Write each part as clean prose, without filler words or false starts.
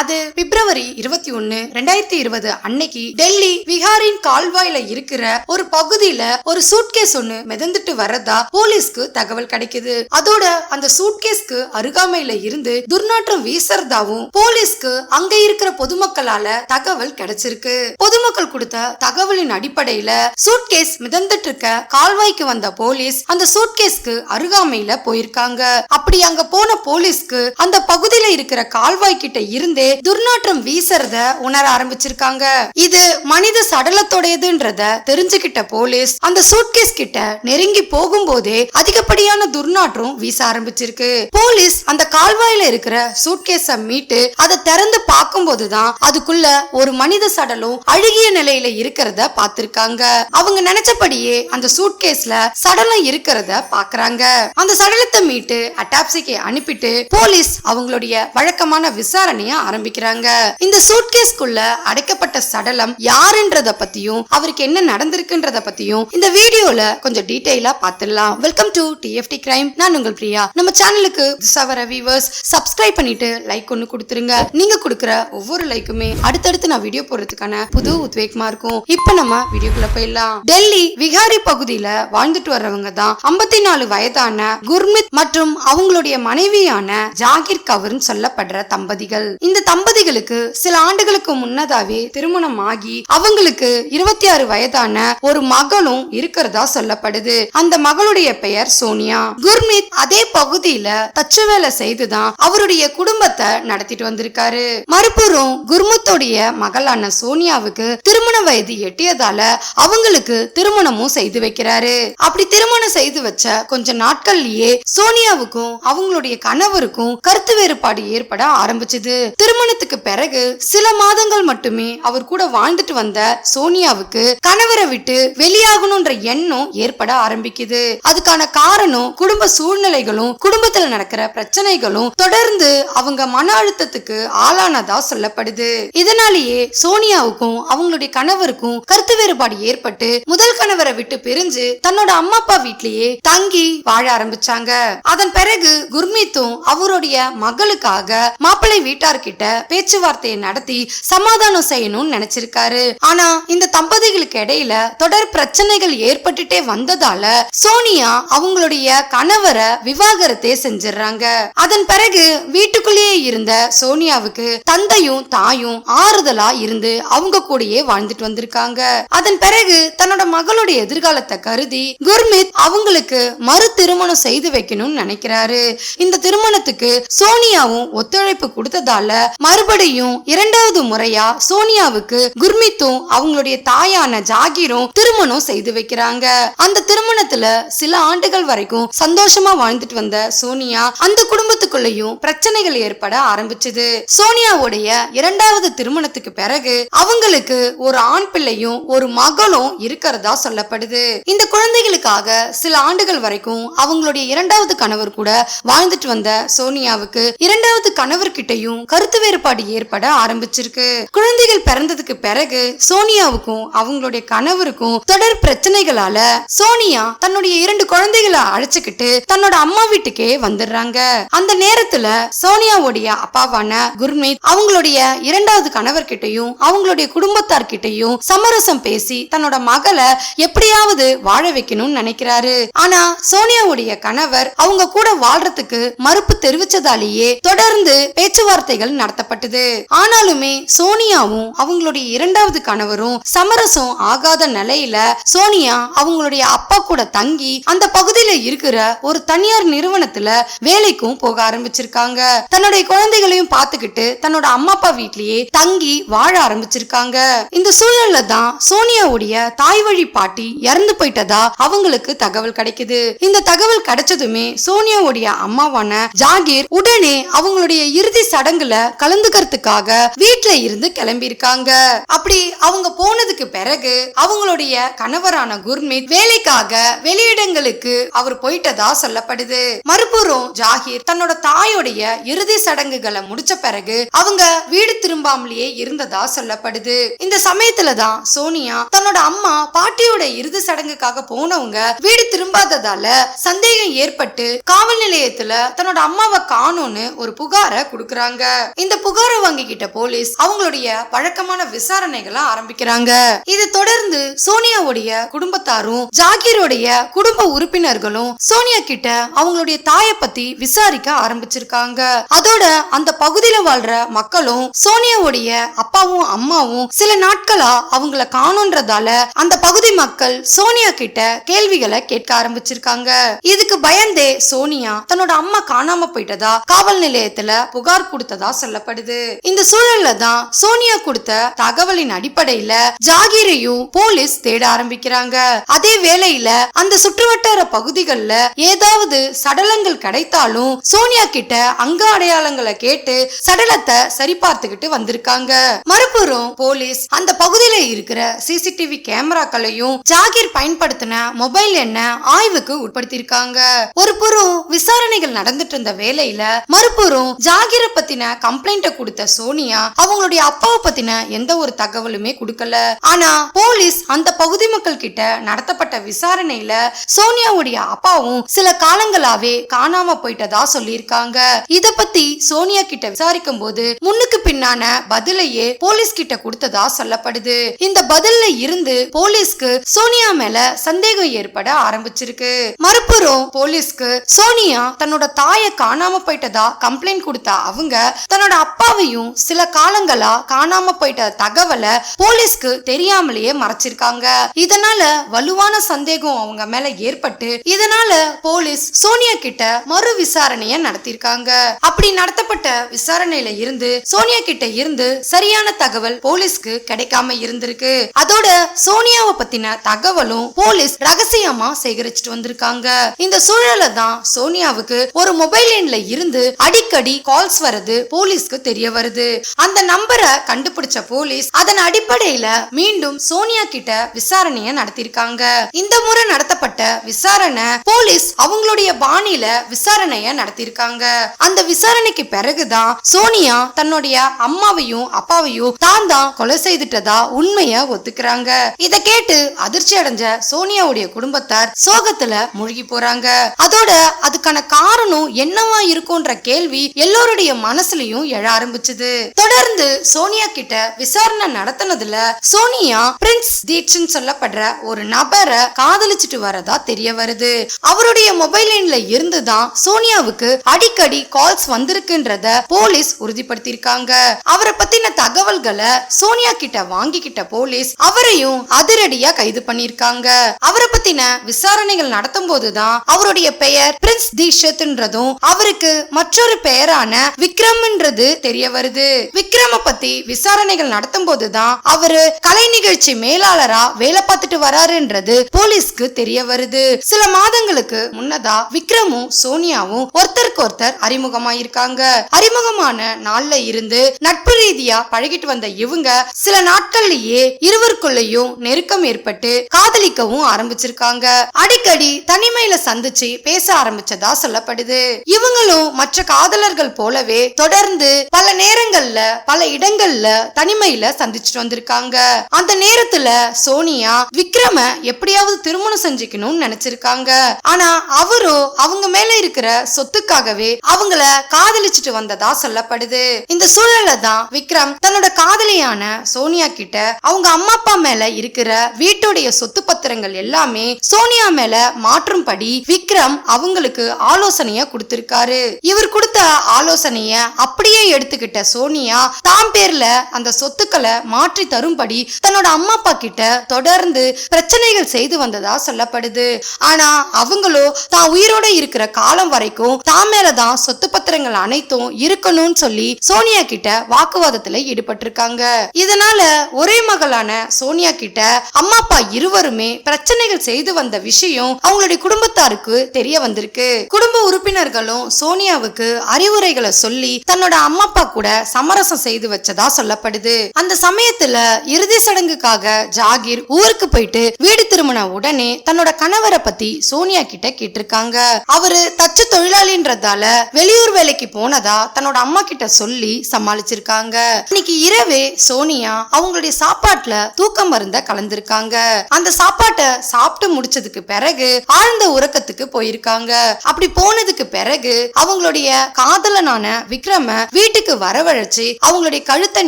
அது பிப்ரவரி 21, 2020 அன்னைக்கு டெல்லி விஹாரின் கால்வாயில இருக்கிற ஒரு பகுதியில ஒரு சூட்கேஸ் ஒண்ணு மிதந்துட்டு வரதா போலீஸ்க்கு தகவல் கிடைக்குது. அதோட அந்த சூட்கேஸ்க்கு அருகாமையில இருந்து துர்நாற்றம் வீசறதாவும் போலீஸ்க்கு அங்க இருக்கிற பொதுமக்களால தகவல் கிடைச்சிருக்கு. பொதுமக்கள் கொடுத்த தகவலின் அடிப்படையில சூட்கேஸ் மிதந்துட்டு இருக்க கால்வாய்க்கு வந்த போலீஸ் அந்த சூட்கேஸ்க்கு அருகாமையில போயிருக்காங்க. அப்படி அங்க போன போலீஸ்க்கு அந்த பகுதியில இருக்கிற கால்வாய் கிட்ட இருந்தே துர்நாற்றம் வீசறத உணர ஆரம்பிச்சிருக்காங்க. இது மனித சடலத்தோடையதுன்றத தெரிஞ்சுக்கிட்ட போலீஸ் அந்த சூட்கேஸ் கிட்ட நெருங்கி போகும்போதே அதிகப்படியான துர்நாற்றம் வீச ஆரம்பிச்சிருக்கு. போலீஸ் அந்த கால்வாயில இருக்கிற சூட்கேஸ மீட்டு அதை திறந்து பார்க்கும் போதுதான் அதுக்குள்ள ஒரு மனித சடலம் அழுகிய நிலையில இருக்கிறத பார்த்திருக்காங்க. அவங்க நினைச்சபடியே அந்த சூட்கேஸ்ல சடலம் இருக்கிறத பாக்குறாங்க. அந்த சடலத்தை மீட்டு அட்டாப்சிக்கு அனுப்பிட்டு போலீஸ் அவங்களுடைய வழக்கமான விசாரணைய ஆரம்பிக்கிறாங்க. இந்த சூட்கேஸ்க்குள்ள அடைக்கப்பட்ட சடலம் யாருன்றத பத்தியும் அவருக்கு என்ன நடந்திருக்குன்றத பத்தியும் இந்த வீடியோல கொஞ்சம் டீடைலா பார்த்துடலாம். Welcome to TFT crime. நான் உங்கள் பிரியா. நம்ம சேனலுக்கு வர வியூவர்ஸ் சப்ஸ்கிரைப் பண்ணிட்டு லைக் ஒன்னு கொடுத்துருங்க. நீங்க கொடுக்கிற ஒவ்வொரு லைக்குமே அடுத்தடுத்து நான் வீடியோ போடுறதுக்கான புது உத்வேகமா இருக்கும். இப்ப நம்ம வீடியோக்குள்ள போயிடலாம். டெல்லி விஹாரி பகுதியில வாழ்ந்துட்டு வர்றவங்க தான் 54 வயதான குர்மித் மற்றும் அவங்களுடைய மனைவியான ஜாகிர் கவுர்னு சொல்லப்படுற தம்பதிகள். இந்த தம்பதிகளுக்கு சில ஆண்டுகளுக்கு முன்னதாவே திருமணம் ஆகி அவங்களுக்கு 26 வயதான ஒரு மகளும் இருக்கிறதா சொல்லப்படுது. அந்த மகளுடைய பெயர் சோனியா. குர்மித் அதே பகுதியில தச்சு வேலை செய்துதான் அவருடைய குடும்பத்தை நடத்திட்டு வந்திருக்காரு. மறுபுறம் குர்முத்தோடைய மகளான சோனியாவுக்கு திருமண வயது எட்டியதால அவங்களுக்கு திருமணமும் செய்து வைக்கிறாரு. அப்படி திருமணம் செய்து வச்ச கொஞ்ச நாட்கள்லயே சோனியாவுக்கும் அவங்களுடைய கணவருக்கும் கருத்து வேறுபாடு ஏற்பட ஆரம்பிச்சது. திருமணத்துக்கு பிறகு சில மாதங்கள் மட்டுமே அவர் கூட வாழ்ந்துட்டு வந்த சோனியாவுக்கு கணவரை விட்டு வெளியாகணும்ன்ற எண்ணம் ஏற்பட ஆரம்பிக்குது. அதுக்கான காரணம் குடும்ப சூழ்நிலைகளும் குடும்பத்துல நடக்கிற பிரச்சனைகளும் தொடர்ந்து அவங்க மன அழுத்தத்துக்கு ஆளானதா சொல்லப்படுது. இதனாலேயே சோனியாவுக்கும் அவங்களுடைய கணவருக்கும் கருத்து வேறுபாடு ஏற்பட்டு முதல் கணவரை விட்டு பிரிஞ்சு தன்னோட அம்மா அப்பா வீட்லயே தங்கி வாழ ஆரம்பிச்சாங்க. அதன் பிறகு குர்மீத்தும் அவருடைய மகளுக்காக மாப்பிள்ளை வீட்டார்கிட்ட பேச்சுவார்த்தையை நடத்தி சமாதானம் செய்யணும்னு நினைச்சிருக்காரு. ஆனா இந்த தம்பதிகளுக்கு இடையில தொடர் பிரச்சனைகள் ஏற்பட்டுட்டே வந்ததால சோனியா அவங்களுடைய கணவரை விவாகரத்தே செஞ்சிடறாங்க. அதன் பிறகு வீட்டுக்குள்ளேயே இருந்த சோனியாவுக்கு தந்தையும் தாயும் ஆறுதலா இருந்து அவங்க கூடயே வாழ்ந்துட்டு வந்திருக்காங்க. அதன் பிறகு தன்னோட மகளுடைய எதிர்காலத்தை கருதி குர்மித் அவங்களுக்கு மறு திருமணம் செய்து வைக்கணும்னு நினைக்கிறாரு. இந்த திருமணத்துக்கு சோனியாவும் ஒத்துழைப்பு கொடுத்ததால மறுபடியும் இரண்டாவது முறையா சோனியாவுக்கு குர்மித்தும் அவங்களுடைய தாயான ஜாகிரும் திருமணம் செய்து வைக்கிறாங்க. அந்த திருமணத்துல சில ஆண்டுகள் வரைக்கும் சந்தோஷமா வாழ்ந்துட்டு வந்த சோனியா அந்த குடும்பத்துக்குள்ளயும் பிரச்சனைகள் ஏற்பட ஆரம்பிச்சது. சோனியாவுடைய இரண்டாவது திருமணத்துக்கு பிறகு அவங்களுக்கு ஒரு ஆண் பிள்ளையும் ஒரு மகளும் இருக்கிறதா சொல்லப்படுது. இந்த குழந்தைகளுக்காக சில ஆண்டுகள் வரைக்கும் அவங்களுடைய இரண்டாவது கணவர் கூட வாழ்ந்துட்டு வந்த சோனியாவுக்கு இரண்டாவது கணவர்கிட்டையும் கருத்து வேறுபாடு ஏற்பட ஆரம்பிச்சிருக்கு. குழந்தைகள் பிறந்ததுக்கு பிறகு சோனியாவுக்கும் அவங்களுடைய கணவருக்கும் தொடர் பிரச்சனைகளால சோனியா தன்னுடைய 2 குழந்தைகளை அழைச்சுக்கிட்டு தன்னோட அம்மா வீட்டுக்கே வந்துடுறாங்க. அந்த நேரத்துல சோனியாவுடைய அப்பாவான குர்மீத் அவங்களுடைய இரண்டாவது கணவர்கிட்டையும் அவங்களுடைய குடும்பத்தார்கிட்டையும் சமரசம் பேசி தன்னோட மகளை எப்படியாவது வாழ வைக்கணும்னு நினைக்கிறாரு. ஆனா சோனியாவுடைய கணவர் அவங்க கூட வாழ்றதுக்கு மறுப்பு தெரிவிச்சதாலேயே தொடர்ந்து பேச்சுவார்த்தைகள் நடத்தப்பட்டது. ஆனாலுமே சோனியாவும் அவங்களுடைய இரண்டாவது கணவரும் சமரசம் ஆகாத நிலையில சோனியா அவங்களுடைய அப்பா கூட தங்கி அந்த பகுதியில இருக்கிற ஒரு தனியார் நிறுவனத்துல வேலைக்கும் போக ஆரம்பிச்சிருக்காங்க. தன்னுடைய குழந்தைகளையும் பார்த்துக்கிட்டு தன்னோட அம்மா அப்பா வீட்லயே தங்கி வாழ ஆரம்பிச்சிருக்காங்க. இந்த சூழல்ல தான் சோனியாவுடைய தாய் வழி பாட்டி இறந்து போயிட்டதா அவங்களுக்கு தகவல் கிடைக்குது. இந்த தகவல் கிடைச்சதுமே சோனியாவுடைய அம்மாவான ஜாகிர் உடனே அவங்களுடைய இறுதி சடங்குல கலந்துக்கிறதுக்காக வீட்டுல இருந்து கிளம்பி இருக்காங்க. அப்படி அவங்க போனதுக்கு பிறகு அவங்களுடைய கணவரான குர்மித் வேலைக்காக வெளியிடங்களுக்கு அவர் போயிட்டதா சொல்லப்படுது. மறுபுறம் ஜாகிர் தன்னோட தாயோடைய இறுதி சடங்குகளை முடிச்ச பிறகு அவங்க வீடு திரும்பாமலேயே இருந்ததா சொல்லப்படுது. இந்த சமயத்துலதான் சோனியா தன்னோட அம்மா பாட்டியோட இறுதி சடங்குக்காக போனவங்க வீடு திரும்பாததால சந்தேகம் ஏற்பட்டு காவல் நிலையத்துல தன்னோட அம்மாவை காணோன்னு ஒரு புகாரை கொடுக்கறாங்க. இந்த புகாரை வாங்கிக்கிட்ட போலீஸ் அவங்களுடைய வழக்கமான விசாரணைகளை ஆரம்பிக்கிறாங்க. இதை தொடர்ந்து சோனியாவுடைய குடும்பத்தாரும் ஜாகீருடைய குடும்ப உறுப்பினர்களும் சோனியா கிட்ட அவங்களுடைய தாயை பத்தி விசாரிக்க ஆரம்பிச்சிருக்காங்க. அதோட அந்த பகுதியில வாழ்ற மக்களும் சோனியாவுடைய அப்பாவும் அம்மாவும் சில நாட்களா அவங்கள காணோன்றதால அந்த பகுதி மக்கள் சோனியா கிட்ட கேள்விகளை கேட்க ஆரம்பிச்சிருக்காங்க. இதுக்கு பயந்தே சோனியா தன்னோட அம்மா காணாம போயிட்டதா காவல் நிலையத்துல புகார் கொடுத்ததா சொல்லப்படுது. இந்த சூழல்ல தான் சோனியா கொடுத்த தகவலின் அடிப்படையில ஜாகீரையும் போலீஸ் தேட ஆரம்பிக்கிறாங்க. அதே வேளையில அந்த சுற்றுவட்டார பகுதிகளில் ஏதாவது சடலங்கள் கிடைத்தாலும் சோனியா கிட்ட அங்க அடையாளங்களை கேட்டு சடலத்தை சரி பார்த்துக்கிட்டு வந்திருக்காங்க. மறுபுறம் போலீஸ் அந்த பகுதியில இருக்கிற சிசிடிவி கேமராக்களையும் ஜாகீர் பயன்படுத்தின மொபைல் எண்ண ஆய்வுக்கு உட்படுத்திருக்காங்க. ஒரு புறம் விசாரணைகள் நடந்துட்டு இருந்த வேளையில மறுபுறம் ஜாகீரை பத்தின கம்ப்ளைண்ட கொடுத்த சோனியா அவங்களுடைய அப்பாவை பத்தின எந்த ஒரு தகவலுமே கொடுக்கல. ஆனா போலீஸ் அந்த பகுதி மக்கள் கிட்ட நடத்தப்பட்ட விசாரணையில சோனியாவுடைய அப்பாவும் சில காலங்களாவே காணாம போயிட்டதா சொல்லியிருக்காங்க. இத பத்தி சோனியா கிட்ட விசாரிக்கும் போது முன்னுக்கு பின்னான பதிலையே போலீஸ் கிட்ட கொடுத்ததா சொல்லப்படுது. இந்த பதில்ல இருந்து போலீஸ்க்கு சோனியா மேல சந்தேகம் ஏற்பட ஆரம்பிச்சிருக்கு. மறுபுறம் போலீஸ்க்கு சோனியா தன்னோட தாயை காணாம போயிட்டதா கம்ப்ளைண்ட் கொடுத்த அவங்க தன்னோட அப்பாவையும் சில காலங்களா காணாம போயிட்ட தகவலை போலீஸ்க்கு தெரியாமலேயே மறைச்சிருக்காங்க. இதனால வலுவான சந்தேகம் அவங்க மேல ஏற்பட்டு இதனால போலீஸ் சோனியா கிட்ட மறு விசாரணைய நடத்திருக்காங்க. அப்படி நடத்தப்பட்ட விசாரணையில இருந்து சோனியா கிட்ட இருந்து சரியான தகவல் போலீஸ்க்கு கிடைக்காம இருந்திருக்கு. அதோட சோனியாவை பத்தின தகவலும் போலீஸ் ரகசியமா சேகரிச்சுட்டு வந்திருக்காங்க. இந்த சூழல தான் சோனியாவுக்கு ஒரு மொபைல் எண்ல இருந்து அடிக்கடி கால்ஸ் வருது போலீஸ்க்கு தெரிய வருது. அந்த நம்பரை கண்டுபிடிச்ச போலீஸ் அதன் அடிப்படையில மீண்டும் சோனியா கிட்ட விசாரணைய நடத்திருக்காங்க. இந்த முறை நடத்தப்பட்ட விசாரணை போலீஸ் அவங்களுடைய பாணியில விசாரணைய நடத்திருக்காங்க. அந்த விசாரணைக்கு பிறகுதான் சோனியா தன்னுடைய அம்மாவையும் அப்பாவையும் தான் கொலை செய்துட்டதா உண்மைய ஒத்துக்கிறாங்க. இத கேட்டு அதிர்ச்சி அடைஞ்ச சோனியாவுடைய குடும்பத்தார் சோகத்துல மூழ்கி போறாங்க. அதோட அதுக்கான காரணம் என்னவா இருக்கும்ன்ற கேள்வி எல்லோருடைய மனசுலயும் எழ ஆரம்பிச்சது. தொடர்ந்து சோனியா கிட்ட விசாரணை நடத்தினதுல சோனியா பிரின்ஸ் தீட்சன் சொல்லப்படுற ஒரு நபரை காதலிச்சுட்டு வரதா தெரிய வருது. அவருடைய மொபைல் எண்ல இருந்துதான் சோனியாவுக்கு அடிக்கடி கால்ஸ் வந்திருக்குன்றத போலீஸ் உறுதிப்படுத்திருக்காங்க. அவரை பத்தின தகவல்களை சோனியா கிட்ட வாங்கிக்கிட்ட போலீஸ் அவரையும் அதிரடியா கைது பண்ணிருக்காங்க. அவரை பத்தின விசாரணைகள் நடத்தும் போதுதான் அவருடைய பெயர் பிரின்ஸ் தீட்சத்ன்றதும் அவருக்கு மற்றொரு பெயரான விக்ரம்ன்றது தெரிய வருது. விக்ரம பத்தி விசாரணைகள் நடத்தும் போதுதான் அவரு கலை நிகழ்ச்சி மேலாளரா வேலை பார்த்துட்டு வராருன்றது போலீஸ்க்கு தெரிய வருது. சில மாதங்களுக்கு முன்னதா விக்ரமும் சோனியாவும் ஒருத்தருக்கு ஒருத்தர் அறிமுகமாயிருக்காங்க. அறிமுகமான நாள்ல இருந்து நட்பு ரீதியா பழகிட்டு வந்த இவங்க சில நாட்கள்லயே இருவருக்குள்ளயும் நெருக்கம் ஏற்பட்டு காதலிக்கவும் ஆரம்பிச்சிருக்காங்க. அடிக்கடி தனிமையில சந்திச்சு பேச ஆரம்பிச்சதா சொல்லப்படுது. இவங்களும் மற்ற காதலர்கள் போலவே தொடர்ந்து பல நேரங்கள்ல பல இடங்கள்ல தனிமையில சந்திச்சுட்டு வந்திருக்காங்க. அந்த நேரத்துல சோனியா விக்ரம எப்படியாவது திருமணம் செஞ்சுக்கணும்னு நினைச்சிருக்காங்க. ஆனா அவரோ அவங்க மேல இருக்கிற சொத்துக்காகவே அவங்கள காதலிச்சுட்டு வந்ததா சொல்லப்படுது. இந்த சூழல்ல தான் விக்ரம் தன்னோட காதலியான சோனியா கிட்ட அவங்க அம்மா அப்பா மேல இருக்கிற வீட்டுடைய சொத்து பத்திரங்கள் எல்லாமே சோனியா மேல மாற்றும்படி விக்ரம் அவங்களுக்கு ஆலோசனைய கொடுத்திருக்காரு. இவர் கொடுத்த ஆலோசனைய அப்படியே எடுத்துக்கிட்ட சோனியா தாம் பேர்ல அந்த சொத்துக்களை மாற்றி தரும்படி தன்னோட அம்மா அப்பா கிட்ட தொடர்ந்து பிரச்சனைகள் செய்து வந்ததா சொல்லப்படுது. ஆனா அவங்களோ தான் உயிரோட இருக்கிற காலம் வரைக்கும் தான் மேலதான் சொத்து பத்திரங்கள் அனைத்தும் இருக்கணும்னு சொல்லி சோனியா கிட்ட வாக்குவாதத்துல ஈடுபட்டிருக்காங்க. இதனால ஒரே மகளான சோனியா கிட்ட அம்மா அப்பா இருவருமே பிரச்சனைகள் செய்து வந்த விஷயம் அவங்களுடைய குடும்பத்தாருக்கு தெரிய வந்திருக்கு. குடும்ப உறுப்பினர்களும் சோனியாவுக்கு அறிவுரைகளை சொல்லி தன்னோட அம்மா அப்பா கூட சமரசம் செய்து வச்சதா சொல்லப்படுது. அந்த சமயத்துல இறுதி சடங்குக்காக ஜாகீர் ஊருக்கு போயிட்டு வீடு திரும்பின உடனே தன்னோட கணவரை பத்தி சோனியா கிட்ட கேட்டிருக்காங்க. அவரு தச்சு தொழிலாளின்றதால வெளியூர் வேலைக்கு போனதா தன்னோட அம்மா கிட்ட சொல்லி சமாளிச்சிருக்காங்க. இன்னைக்கு இரவே சோனியா அவங்களுடைய சாப்பாட்டுல தூக்க மருந்த கலந்திருக்காங்க. அந்த சாப்பாட்டை சாப்பிட்டு முடிச்சதுக்கு பிறகு ஆழ்ந்த உறக்கத்துக்கு போயிருக்காங்க. அப்படி போனதுக்கு பிறகு அவங்களுடைய காதலனான விக்ரம வீட்டுக்கு வரவழைச்சு அவங்களுடைய கழுத்தை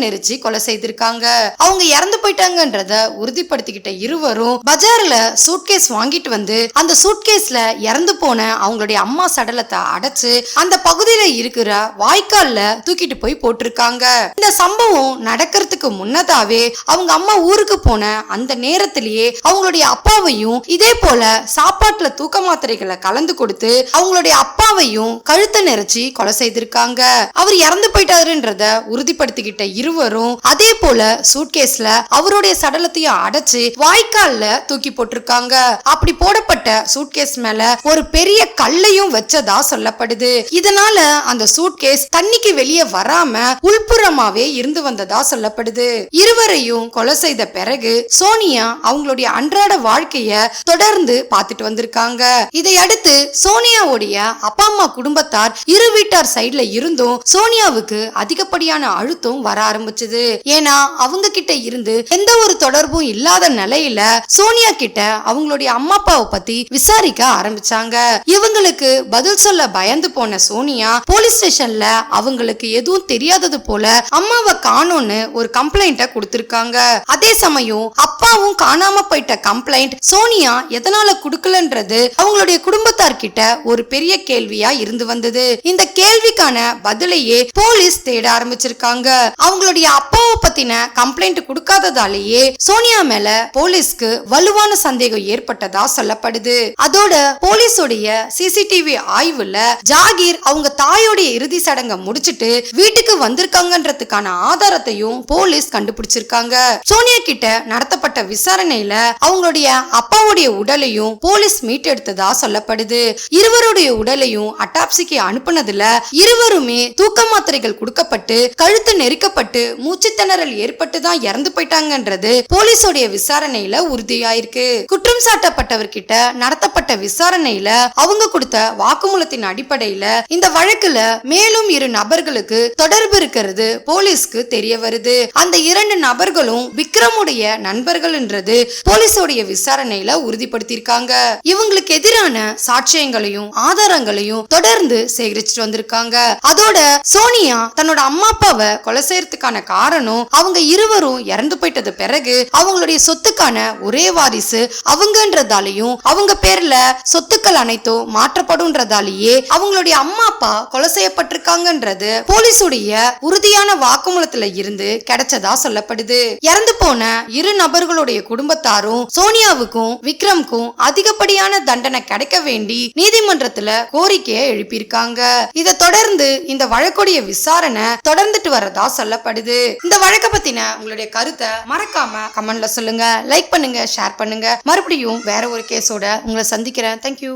நெரிச்சு கொலை செய்திருக்காங்க. அவங்க இறந்து போயிட்டாங்கன்றத உறுதிப்படுத்திக்கிட்ட இருவரும் பஜார்ல சூட்கேஸ் வாங்கிட்டு வந்து அந்த சூட்கேஸ்ல இறந்து போன அவங்களுடைய அம்மா சடலத்தை அடைச்சு அந்த பகுதியில இருக்கிற வாய்க்கால்ல தூக்கிட்டு போய் போட்டிருக்காங்க. இந்த சம்பவம் நடக்கிறதுக்கு முன்னதாவே அவங்க அம்மா ஊருக்கு போன அந்த நேரத்திலேயே அவங்களுடைய அப்பாவையும் இதே போல சாப்பாட்டுல தூக்க மாத்திரைகளை கலந்து கொடுத்து அவங்களுடைய அப்பாவையும் கழுத்தை நெரிச்சு கொலை செய்திருக்காங்க. அவர் இறந்து போயிட்டாருன்றத உறுதிப்படுத்திக்கிட்ட இருவரும் அதே போல சூட்கேஸ்ல அவருடைய சடலத்தையும் அடைச்சு வாய்க்கால்ல தூக்கி போட்டிருக்காங்க. அப்படி போடப்பட்ட சூட்கேஸ் மேல ஒரு பெரிய கல்லையும் வச்சதா சொல்லப்படுது. இதனால அந்த சூட்கேஸ் தண்ணிக்கு வெளியே வராம உள்புறமாவே இருந்து வந்ததா சொல்லப்படுது. இருவரையும் கொலை செய்த பிறகு சோனியா அவங்களுடைய அன்றாட வாழ்க்கைய தொடர்ந்து பார்த்துட்டு வந்திருக்காங்க. இதையடுத்து சோனியாவுடைய அப்பா அம்மா குடும்பத்தார் இரு வீட்டார் சைட்ல இருந்தும் சோனியாவுக்கு அதிகப்படியான அழுத்தம் வர ஆரம்பிச்சது. ஏன்னா அவங்க கிட்ட இருந்து எந்த ஒரு தொடர்பும் இல்லாத நிலையில சோனியா கிட்ட அவங்களுடைய அம்மா அப்பாவை பத்தி விசாரிக்க ஆரம்பிச்சாங்க. இவங்களுக்கு பதில் சொல்ல பயந்து போன சோனியா போலீஸ் ஸ்டேஷன்ல அவங்களுக்கு எதுவும் தெரியாதது போல அம்மாவை காணோன்னு ஒரு கம்ப்ளைண்ட கொடுத்திருக்காங்க. அதே சமயம் அப்பாவும் காணாம போயிட்ட கம்ப்ளைண்ட் சோனியா எதனால குடுக்கலன்றது அவங்களுடைய குடும்பத்தார் கிட்ட ஒரு பெரிய கேள்வியா இருந்து வந்தது. இந்த கேள்விக்கான பதிலையே போலீஸ் தேட ஆரம்பிச்சிருக்காங்க. அவங்களுடைய அப்பாவை பத்தின கம்ப்ளைண்ட் கொடுக்காததாலேயே சோனியா மேல போலீஸ்க்கு வலுவான சந்தேகம் ஏற்பட்டதா சொல்லப்படுது. அதோட போலீஸோடைய சிசிடிவி ஆய்வுல ஜாகீர் அவங்க தாயோடைய இறுதி சடங்கை முடிச்சிட்டு வீட்டுக்கு வந்திருக்காங்கன்றதுக்கான ஆதாரத்தையும் போலீஸ் கண்டுபிடிச்சிருக்காங்க. சோனியா கிட்ட நடத்தப்பட்ட விசாரணையில அவங்களுடைய அப்பாவுடைய உடலையும் போலீஸ் மீட்டெடுத்ததா சொல்லப்படுது. இருவருடைய உடலையும் அட்டாப்சிக்கு அனுப்புனதுல இருவருமே தூக்க மாத்திரைகள் கொடுக்கப்பட்டு கழுத்து நெரிக்கப்பட்டு மூச்சு திணறல் ஏற்பட்டு தான் இறந்து போயிட்டாங்கன்றது போலீஸோடைய விசாரணையில உறுதியாயிருக்கு. குற்றம் சாட்டப்பட்டவர்கிட்ட நடத்தப்பட்ட விசாரணையில அவங்க கொடுத்த வாக்குமூலத்தின் அடிப்படையில இந்த வழக்குல மேலும் 2 நபர்களுக்கு தொடர்பு இருக்கிறது போலீஸ்க்கு தெரிய வருது. அந்த 2 நபர்களும் விக்ரமுடைய நண்பர்கள்ன்றது போலீஸோடைய விசாரணையில உறுதிப்படுத்தியிருக்காங்க. இவங்களுக்கு எதிரான சாட்சியங்களையும் ஆதாரங்களையும் தொடர்ந்து சேகரிச்சுட்டு வந்திருக்காங்க. அதோட சோனியா தன்னோட அம்மா அப்பாவை கொலை செய்யறதுக்கான காரணம் அவங்க இருவரும் இறந்து போயிட்டது பிறகு அவங்களுடைய சொத்துக்கான ஒரே வாரிசு அவங்கன்றதாலையும் அவங்க பேர்ல சொத்துக்கள் அனைத்தும் மாற்றப்படும்ன்றதாலேயே அவங்களுடைய அம்மா அப்பா கொலை செய்யப்பட்டிருக்காங்கன்றது போலீஸுடைய உறுதியான வாக்குமூலத்துல இருந்து கிடைச்சதா சொல்லப்படுது. இறந்து போன 2 நபர்களுடைய குடும்பத்தாரும் சோனியாவுக்கும் விக்ரம்க்கும் அதிகப்படியான தண்டனை கிடைக்க வேண்டி நீதிமன்றத்துல கோரிக்கையை எழுப்பியிருக்காங்க. இதை தொடர்ந்து இந்த வழக்குடைய விசாரணை தொடர்ந்துட்டு வரதா சொல்லப்படுது. இந்த வழக்க பத்தின உங்களுடைய கருத்தை மறக்காம கமெண்ட்ல சொல்லுங்க. லைக் பண்ணுங்க, ஷேர் பண்ணுங்க. மறுபடியும் வேற ஒரு கேஸோட உங்களை சந்திக்கிறேன். தேங்க்யூ.